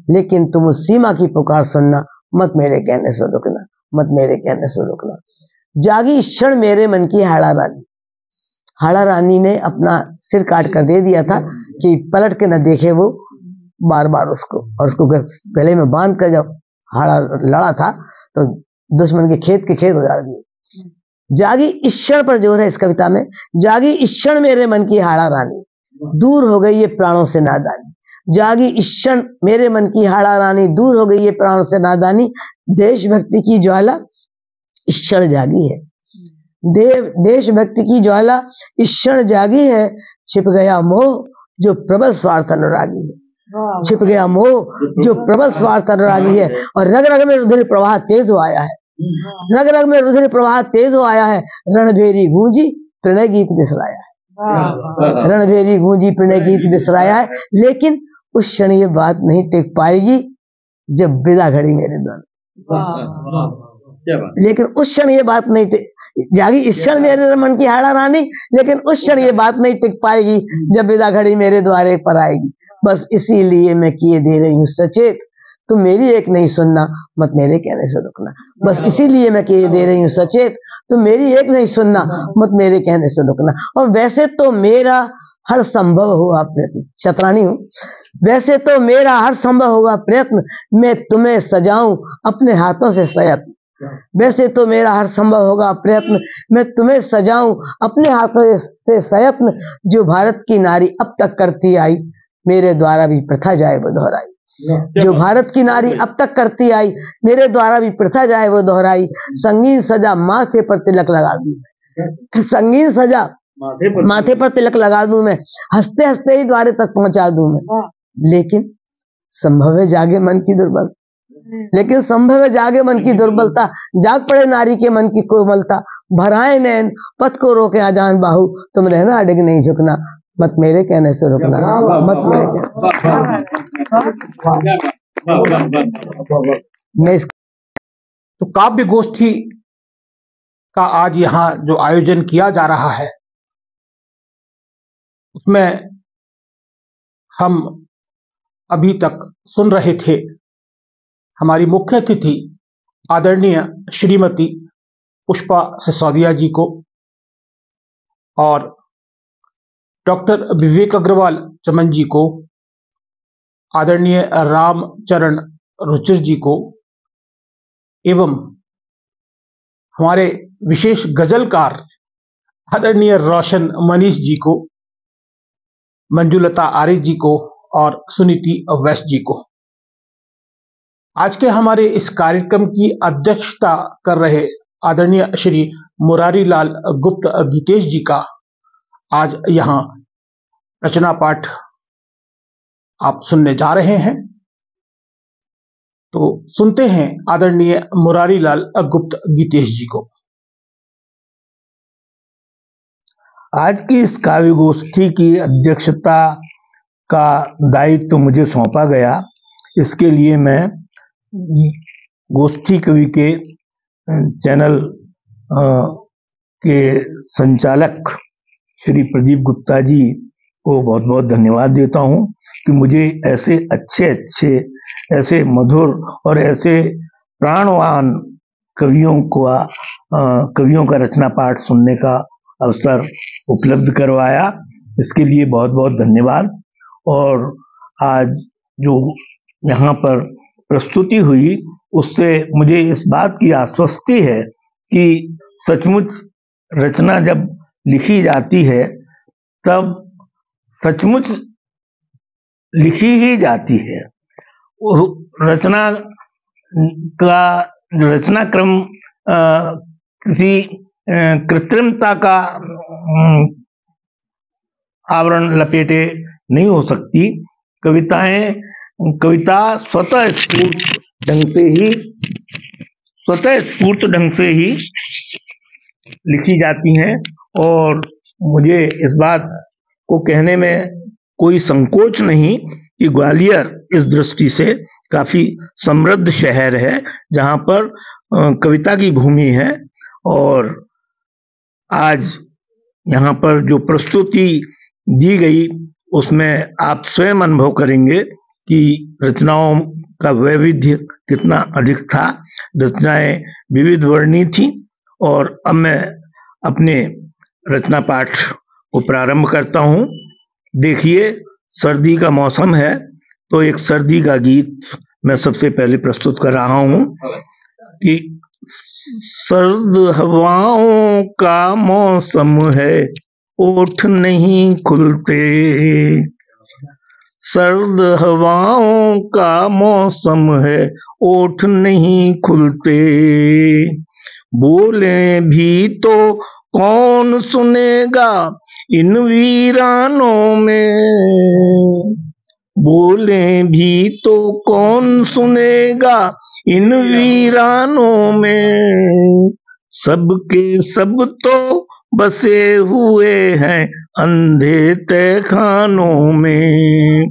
लेकिन तुम उस सीमा की पुकार सुनना, मत मेरे कहने से रुकना, मत मेरे कहने से रुकना। जागी इस क्षण मेरे मन की हाड़ा रानी। हाड़ा रानी ने अपना सिर काट कर दे दिया था कि पलट के न देखे वो बार बार उसको, और उसको गले में बांध कर जब हाड़ा लड़ा था तो दुश्मन के खेत उजाड़ दिए। जागी इस क्षण पर जोर है इस कविता में, जागी इस क्षण मेरे मन की हाड़ा रानी, दूर हो गई ये प्राणों से नादानी। जागी इस क्षण मेरे मन की हाड़ा रानी, दूर हो गई ये प्राणों से नादानी। देशभक्ति की ज्वाला इस क्षण जागी है, देशभक्ति की ज्वाला इस क्षण जागी है। छिप गया मोह जो प्रबल स्वार्थ अनुरागी है, छिप गया मोह जो प्रबल स्वार्थ अनुरागी है। और रग रग में रुधिर प्रवाह तेज हो आया है, रग रग में रुधिर प्रवाह तेज हो आया है। रणभेरी गूंजी प्रणय गीत बिसराया है, रणभेरी गूंजी प्रणय गीत बिसराया है। लेकिन उस क्षण ये बात नहीं टिक पाएगी जब विदा घड़ी मेरे द्वारा, लेकिन उस क्षण ये बात नहीं जागी इस क्षण मेरे मन की हाड़ा रानी, लेकिन उस क्षण ये बात नहीं टिक पाएगी जब विदा घड़ी मेरे द्वारे पर आएगी। बस इसीलिए मैं किए दे रही हूँ सचेत, तुम मेरी एक नहीं सुनना, मत मेरे कहने से रुकना। बस इसीलिए मैं किए दे रही हूँ सचेत, तुम मेरी एक नहीं सुनना, मत मेरे कहने से रुकना। और वैसे तो मेरा हर संभव हुआ प्रयत्न, शतरानी हूँ, वैसे तो मेरा हर संभव होगा प्रयत्न, मैं तुम्हें सजाऊं अपने हाथों से सयत्न। वैसे तो मेरा हर संभव होगा प्रयत्न, मैं तुम्हें सजाऊं अपने हाथों से सयत्न। जो भारत की नारी अब तक करती आई, मेरे द्वारा भी प्रथा जाए वो दोहराई। जो भारत की नारी अब तक करती आई, मेरे द्वारा भी प्रथा जाए वो दोहराई। संगीन सजा माथे पर तिलक लगा दूं, संगीन सजा माथे पर तिलक लगा दूं मैं, हंसते हंसते ही द्वारे तक पहुंचा दूं मैं। लेकिन संभव है जागे मन की दुर्बलता, लेकिन संभव है जागे मन की दुर्बलता, जाग पड़े नारी के मन की कोमलता। भराए नैन पथ को रोके आजान बाहु, तुम रहना अडिग नहीं झुकना, मत मेरे कहने से रुकना, मत मेरे। तो काव्य गोष्ठी का आज यहाँ जो आयोजन किया जा रहा है, उसमें हम अभी तक सुन रहे थे हमारी मुख्य अतिथि आदरणीय श्रीमती पुष्पा सिसोदिया जी को और डॉक्टर विवेक अग्रवाल चमन जी को, आदरणीय रामचरण रुचिर जी को, एवं हमारे विशेष गजलकार आदरणीय रोशन मनीष जी को, मंजुलता आर्य जी को और सुनीति वैश्य जी को। आज के हमारे इस कार्यक्रम की अध्यक्षता कर रहे आदरणीय श्री मुरारी लाल गुप्त गीतेश जी का आज यहाँ रचना पाठ आप सुनने जा रहे हैं। तो सुनते हैं आदरणीय मुरारी लाल गुप्त गीतेश जी को। आज की इस काव्य गोष्ठी की अध्यक्षता का दायित्व मुझे सौंपा गया। इसके लिए मैं गोष्ठी कवि के चैनल के संचालक श्री प्रदीप गुप्ता जी को बहुत बहुत धन्यवाद देता हूं कि मुझे ऐसे अच्छे ऐसे मधुर और ऐसे प्राणवान कवियों का रचना पाठ सुनने का अवसर उपलब्ध करवाया। इसके लिए बहुत बहुत धन्यवाद। और आज जो यहाँ पर प्रस्तुति हुई उससे मुझे इस बात की आश्वस्ति है कि सचमुच रचना जब लिखी जाती है तब सचमुच लिखी ही जाती है। रचना क्रम किसी कृत्रिमता का आवरण लपेटे नहीं हो सकती। कविता स्वतः स्फूर्त ढंग से ही लिखी जाती हैं, और मुझे इस बात को कहने में कोई संकोच नहीं कि ग्वालियर इस दृष्टि से काफी समृद्ध शहर है, जहाँ पर कविता की भूमि है। और आज यहाँ पर जो प्रस्तुति दी गई उसमें आप स्वयं अनुभव करेंगे कि रचनाओं का वैविध्य कितना अधिक था। रचनाएं विविध वर्णी थी। और अब मैं अपने रचना पाठ को प्रारंभ करता हूँ। देखिए, सर्दी का मौसम है तो एक सर्दी का गीत मैं सबसे पहले प्रस्तुत कर रहा हूँ कि सर्द हवाओं का मौसम है, ओठ नहीं खुलते। सर्द हवाओं का मौसम है, ओठ नहीं खुलते। बोले भी तो कौन सुनेगा इन वीरानों में। बोले भी तो कौन सुनेगा इन वीरानों में। सबके सब तो बसे हुए हैं अंधे तहखानों में।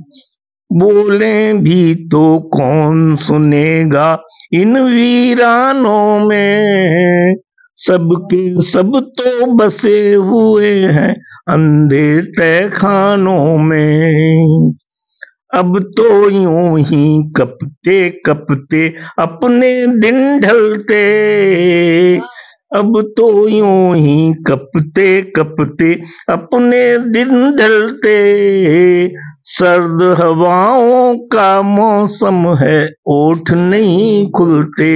बोले भी तो कौन सुनेगा इन वीरानों में। सबके सब तो बसे हुए हैं अंधे तहखानों में। अब तो यूं ही कपते कपते अपने दिन ढलते। अब तो यूं ही कपते कपते अपने दिन ढलते। सर्द हवाओं का मौसम है, ओठ नहीं खुलते।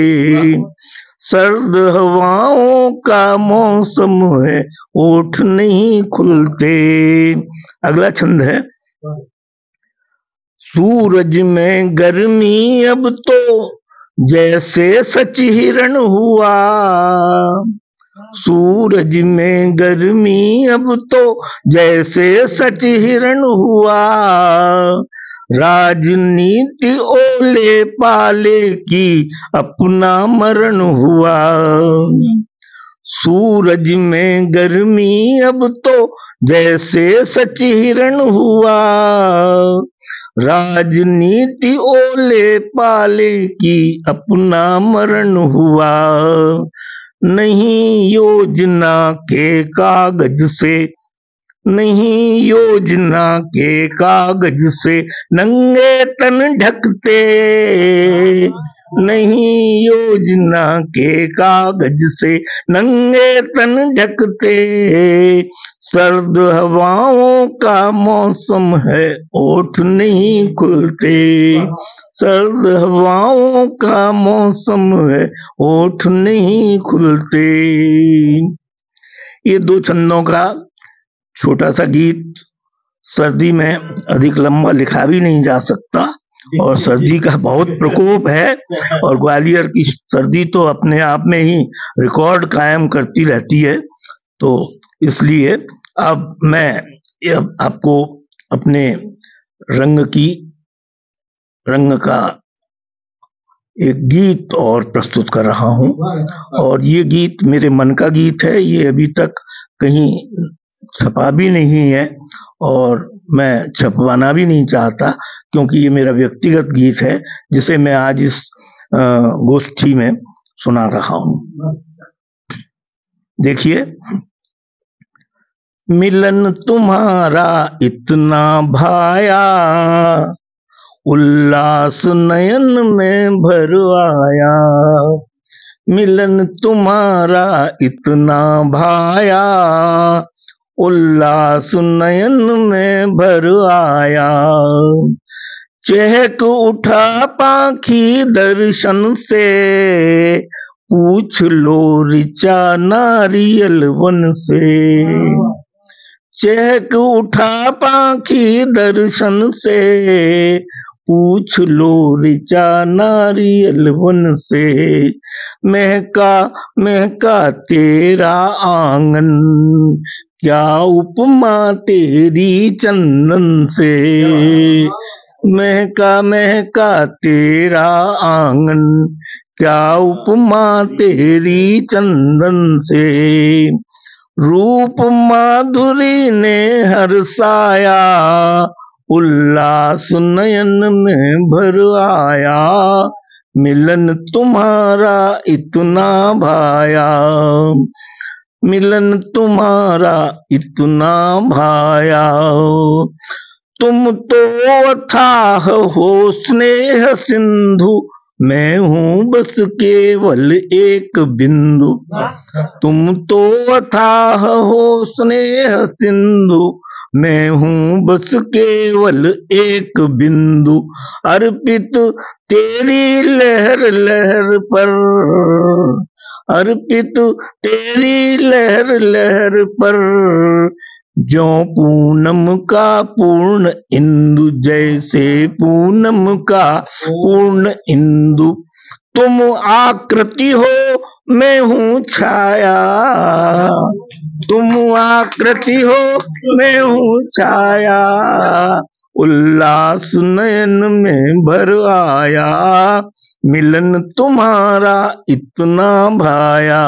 सर्द हवाओं का मौसम है, ओठ नहीं खुलते। अगला छंद है। सूरज में गर्मी अब तो जैसे सच हिरण हुआ। सूरज में गर्मी अब तो जैसे सच हिरण हुआ। राजनीति ओले पाले की अपना मरण हुआ। सूरज में गर्मी अब तो जैसे सच हिरण हुआ। राजनीति ओले पाले की अपना मरण हुआ। नहीं योजना के कागज से, नहीं योजना के कागज से नंगे तन ढकते। नहीं योजना के कागज से नंगे तन ढकते। सर्द हवाओं का मौसम है, ओठ नहीं खुलते। सर्द हवाओं का मौसम है, ओठ नहीं खुलते। ये दो छंदों का छोटा सा गीत सर्दी में अधिक लंबा लिखा भी नहीं जा सकता, और सर्दी का बहुत प्रकोप है, और ग्वालियर की सर्दी तो अपने आप में ही रिकॉर्ड कायम करती रहती है। तो इसलिए अब मैं आपको अपने रंग का एक गीत और प्रस्तुत कर रहा हूँ। और ये गीत मेरे मन का गीत है, ये अभी तक कहीं छपा भी नहीं है और मैं छपवाना भी नहीं चाहता, क्योंकि ये मेरा व्यक्तिगत गीत है जिसे मैं आज इस गोष्ठी में सुना रहा हूँ। देखिए। मिलन तुम्हारा इतना भाया, उल्लास नयन में भर आया। मिलन तुम्हारा इतना भाया, उल्लास नयन में भर आया। चहक उठा पाखी दर्शन से, पूछ लो ऋचा नारियल वन से। चहक उठा पाखी दर्शन से, पूछ लो ऋचा नारियल वन से, महका महका तेरा आंगन, क्या उपमा तेरी चंदन से। महका महका तेरा आंगन, क्या उपमा तेरी चंदन से। रूप माधुरी ने हर्षाया, उल्लास नयन में भर आया, मिलन तुम्हारा इतना भाया, मिलन तुम्हारा इतना भाया। तुम तो अथाह हो स्नेह सिंधु, मैं हूँ बस केवल एक बिंदु। तुम तो अथाह हो स्नेह सिंधु, मैं हूँ बस केवल एक बिंदु। अर्पित तेरी लहर लहर पर, अर्पित तेरी लहर लहर पर, ज्यों पूनम का पूर्ण इंदु, जैसे पूनम का पूर्ण इंदु। तुम आकृति हो मैं हूँ छाया, तुम आकृति हो मैं हूँ छाया, उल्लास नयन में भर आया, मिलन तुम्हारा इतना भाया,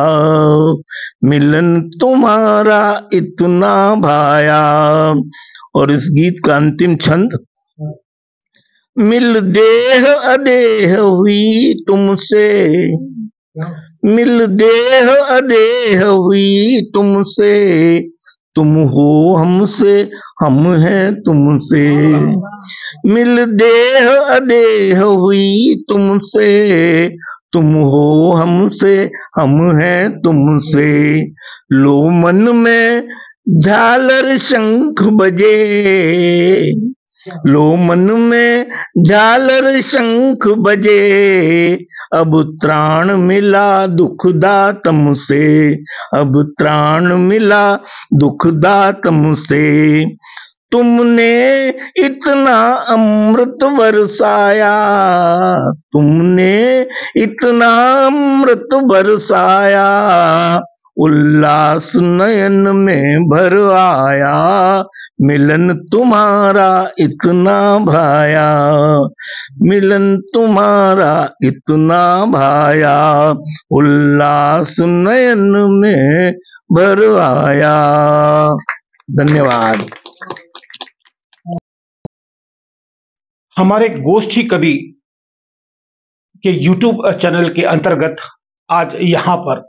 मिलन तुम्हारा इतना भाया। और इस गीत का अंतिम छंद, मिल देह अदेह हुई तुमसे, मिल देह अदेह हुई तुमसे, तुम हो हमसे हम हैं तुमसे। मिल देह अदेह हुई तुमसे, तुम हो हमसे हम हैं तुमसे। लो मन में झालर शंख बजे, लो मन में झालर शंख बजे, अब त्राण मिला दुखदातम से, अब त्राण मिला दुखदातम से। तुमने इतना अमृत बरसाया, तुमने इतना अमृत बरसाया, उल्लास नयन में भर आया, मिलन तुम्हारा इतना भाया, मिलन तुम्हारा इतना भाया, उल्लास नयन में भर आया। धन्यवाद। हमारे गोष्ठी कवि के YouTube चैनल के अंतर्गत आज यहाँ पर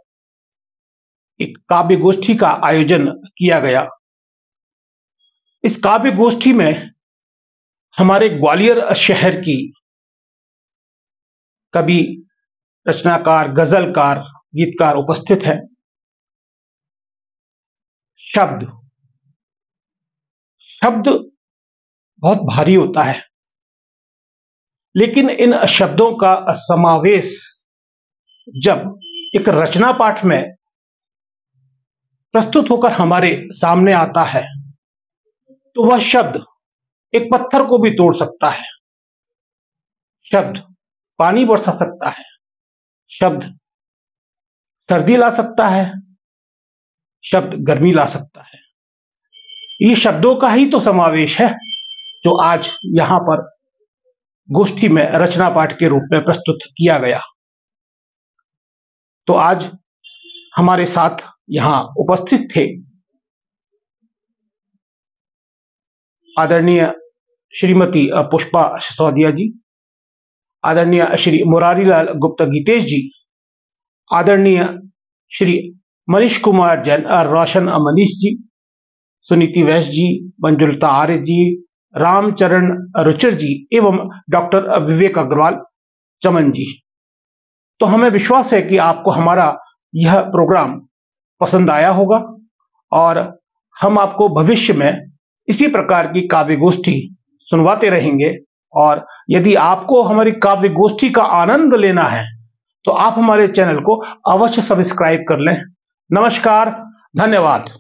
एक काव्य गोष्ठी का आयोजन किया गया। इस काव्य गोष्ठी में हमारे ग्वालियर शहर की कवि, रचनाकार, गजलकार, गीतकार उपस्थित है। शब्द शब्द बहुत भारी होता है, लेकिन इन शब्दों का समावेश जब एक रचना पाठ में प्रस्तुत होकर हमारे सामने आता है तो वह शब्द एक पत्थर को भी तोड़ सकता है, शब्द पानी बरसा सकता है, शब्द सर्दी ला सकता है, शब्द गर्मी ला सकता है। ये शब्दों का ही तो समावेश है जो आज यहां पर गोष्ठी में रचना पाठ के रूप में प्रस्तुत किया गया। तो आज हमारे साथ यहां उपस्थित थे आदरणीय श्रीमती पुष्पा सिसोदिया जी, आदरणीय श्री मुरारीलाल गुप्ता गीतेश जी, आदरणीय श्री मनीष कुमार जैन, रोशन मनीष जी, सुनीति वैश्य जी, मंजुलता आर्य जी, रामचरण रुचिर जी एवं डॉक्टर विवेक अग्रवाल चमन जी। तो हमें विश्वास है कि आपको हमारा यह प्रोग्राम पसंद आया होगा और हम आपको भविष्य में इसी प्रकार की काव्य गोष्ठी सुनवाते रहेंगे। और यदि आपको हमारी काव्य गोष्ठी का आनंद लेना है तो आप हमारे चैनल को अवश्य सब्सक्राइब कर लें। नमस्कार, धन्यवाद।